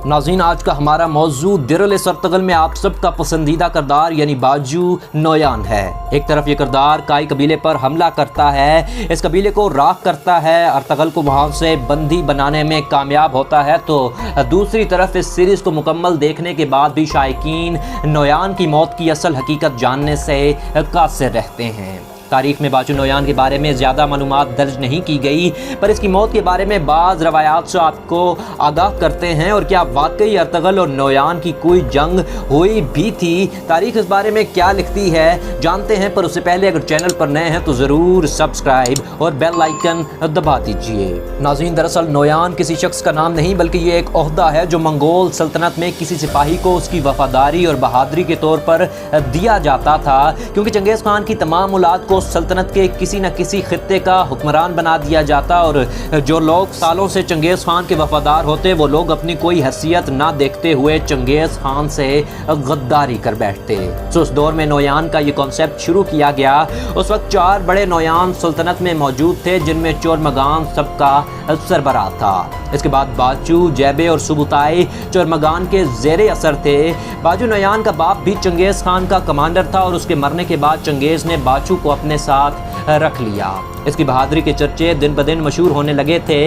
नाज़रीन, आज का हमारा मौजू दिर-ए अर्तगल में आप सब का पसंदीदा किरदार यानी बाजू नोयान है। एक तरफ ये किरदार काई कबीले पर हमला करता है, इस कबीले को राख करता है, अर्तगल को वहाँ से बंदी बनाने में कामयाब होता है, तो दूसरी तरफ इस सीरीज़ को मुकम्मल देखने के बाद भी शायकीन नोयान की मौत की असल हकीकत जानने से कासिर रहते हैं। तारीख़ में बाजू नोयान के बारे में ज़्यादा मालूमात दर्ज नहीं की गई, पर इसकी मौत के बारे में बाज़ रवायात से आपको आगाह करते हैं। और क्या वाकई अर्तगल और नोयान की कोई जंग हुई भी थी? तारीख़ इस बारे में क्या लिखती है जानते हैं, पर उससे पहले अगर चैनल पर नए हैं तो ज़रूर सब्सक्राइब और बेल आइकन दबा दीजिए। नाज़रीन, दरअसल नोयान किसी शख्स का नाम नहीं बल्कि ये एक ओहदा है जो मंगोल सल्तनत में किसी सिपाही को उसकी वफादारी और बहादुरी के तौर पर दिया जाता था, क्योंकि चंगेज़ खान की तमाम औलाद को सल्तनत के किसी न किसी खित्ते का हुक्मरान बना दिया जाता और जो लोग सालों से चंगेज़ खान के वफादार होते वो लोग अपनी कोई हैसियत ना देखते हुए चंगेज़ खान से गद्दारी कर बैठते। तो उस दौर में नोयान का ये कॉन्सेप्ट शुरू किया गया। उस वक्त 4 बड़े नोयान सल्तनत में मौजूद थे, जिनमें चोरमगान सबका सरबराह था। इसके बाद बाचू, जैबे और सुबुताई चोरमगान के ज़ेरे असर थे। बाजू नोयान का बाप भी चंगेज़ खान का कमांडर था और उसके मरने के बाद चंगेज़ ने बाचू को अपने साथ रख लिया। इसकी बहादुरी के चर्चे दिन ब दिन मशहूर होने लगे थे,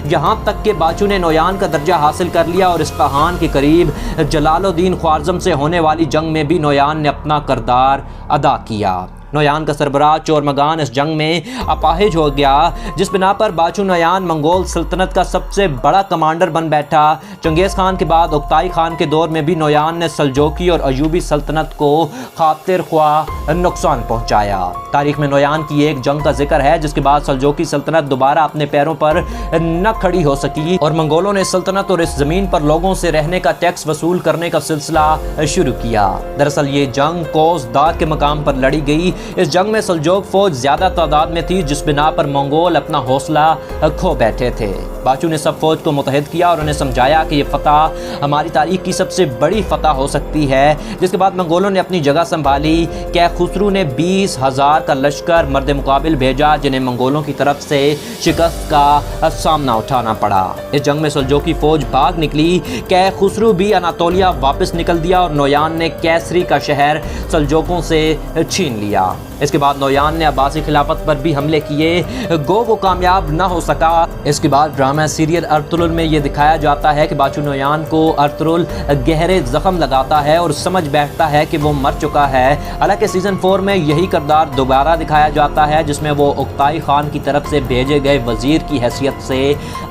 यहाँ तक कि बाचू ने नोयान का दर्जा हासिल कर लिया और इस्फहान के करीब जलालुद्दीन ख्वारज़म से होने वाली जंग में भी नोयान ने अपना किरदार अदा किया। नोयान का सरबराह चोरमगान इस जंग में अपाहिज हो गया, जिस बिना पर बाचू नोयान मंगोल सल्तनत का सबसे बड़ा कमांडर बन बैठा। चंगेज़ खान के बाद उक्ताई खान के दौर में भी नोयान ने सल्जोकी और अयूबी सल्तनत को खातिर ख्वाह नुकसान पहुंचाया। तारीख में नोयान की एक जंग का जिक्र है जिसके बाद सल्जोकी सल्तनत दोबारा अपने पैरों पर न खड़ी हो सकी और मंगोलों ने सल्तनत और इस ज़मीन पर लोगों से रहने का टैक्स वसूल करने का सिलसिला शुरू किया। दरअसल ये जंग कोस दाद के मकाम पर लड़ी गई। इस जंग में सल्जोक फौज ज्यादा तादाद में थी, जिस बिना पर मंगोल अपना हौसला खो बैठे थे। बाचू ने सब फौज को मुतहद किया और उन्हें समझाया कि ये फतह हमारी तारीख की सबसे बड़ी फतह हो सकती है। जिसके बाद मंगोलों ने अपनी जगह संभाली। कै खुसरू ने 20,000 का लश्कर मर्द मुकाबिल भेजा, जिन्हें मंगोलों की तरफ से शिकस्त का सामना उठाना पड़ा। इस जंग में सल्जोकी फौज भाग निकली। कै खुसरू भी अनातोलिया वापस निकल दिया और नोयान ने कैसरी का शहर सल्जोकों से छीन लिया। इसके बाद नोयान ने अब्बासी खिलाफत पर भी हमले किए, वो कामयाब न हो सका। इसके बाद ड्रामा सीरियल अर्तुगरुल में ये दिखाया जाता है कि बाचू नोयान को अर्तुगरुल गहरे जख्म लगाता है और समझ बैठता है कि वो मर चुका है। हालांकि सीजन 4 में यही किरदार दोबारा दिखाया जाता है, जिसमें वो उक्ताई खान की तरफ से भेजे गए वजीर की हैसियत से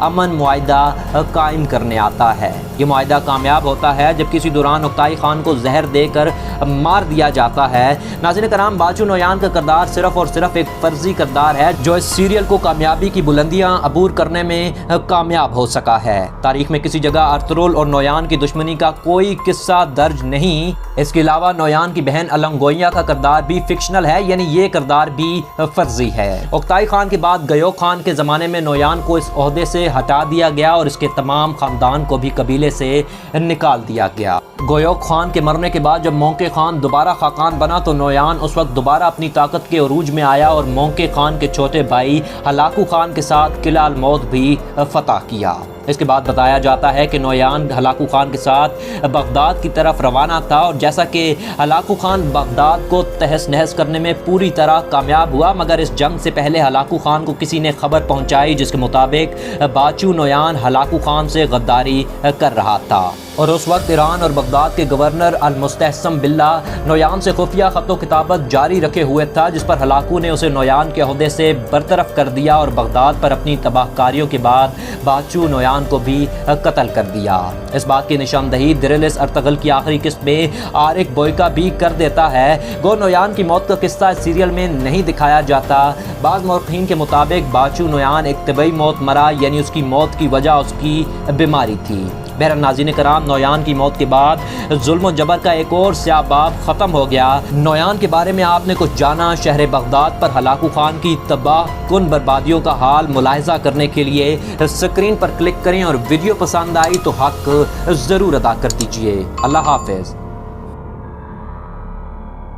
अमन मुआहिदा कायम करने आता है। ये मुआहिदा कामयाब होता है जब किसी दौरान उक्ताई खान को जहर देकर मार दिया जाता है। नाज़रीन कराम, बाचू नोयान का किरदार सिर्फ और सिर्फ एक फर्जी किरदार है जो इस सीरियल को कामयाबी की बुलंदियां अबूर करने में कामयाब हो सका है। तारीख में किसी जगह अर्तुगरुल और नोयान की दुश्मनी का कोई किस्सा दर्ज नहीं। इसके अलावा नोयान की बहन अलंगोइया का किरदार भी फिक्शनल है, यानी ये किरदार भी फर्जी है। उक्ताई खान के बाद गयोक खान के ज़माने में नोयान को इस ओहदे से हटा दिया गया और इसके तमाम ख़ानदान को भी कबीले से निकाल दिया गया। गयोक खान के मरने के बाद जब मोंके खान दोबारा खाकान बना तो नोयान उस वक्त दोबारा अपनी ताकत के उरूज में आया और मोंके खान के छोटे भाई हलाकू खान के साथ किला अल मौत भी फतह किया। इसके बाद बताया जाता है कि नोयान हलाकू खान के साथ बगदाद की तरफ रवाना था और जैसा कि हलाकू खान बगदाद को तहस नहस करने में पूरी तरह कामयाब हुआ, मगर इस जंग से पहले हलाकू खान को किसी ने खबर पहुंचाई जिसके मुताबिक बाचू नोयान हलाकू खान से गद्दारी कर रहा था। और उस वक्त ईरान और बगदाद के गवर्नर अल मुस्तहसम बिल्ला नोयान से खुफिया ख़तो किताबत जारी रखे हुए था, जिस पर हलाकू ने उसे नोयान के ओहदे से बरतरफ कर दिया और बगदाद पर अपनी तबाहकारियों के बाद बाचू नोयान को भी कत्ल कर दिया। इस बात की निशानदही दिर-ए अर्तगल की आखिरी किस्त में आरिक बोयका भी कर देता है। गो नोयान की मौत का किस्सा इस सीरियल में नहीं दिखाया जाता। बाज़ मौरखीन के मुताबिक बाचू नोयान एक तबई मौत मरा, यानी उसकी मौत की वजह उसकी बीमारी थी। बहरहाल नाज़रीन कराम, नोयान की मौत के बाद जुल्म और जबर का एक और स्याह बाब ख़त्म हो गया। नोयान के बारे में आपने कुछ जाना। शहर बगदाद पर हलाकू खान की तबाह कुन बर्बादियों का हाल मुलाहिज़ा करने के लिए स्क्रीन पर क्लिक करें और वीडियो पसंद आई तो हक ज़रूर अदा कर दीजिए। अल्लाह हाफ़िज़।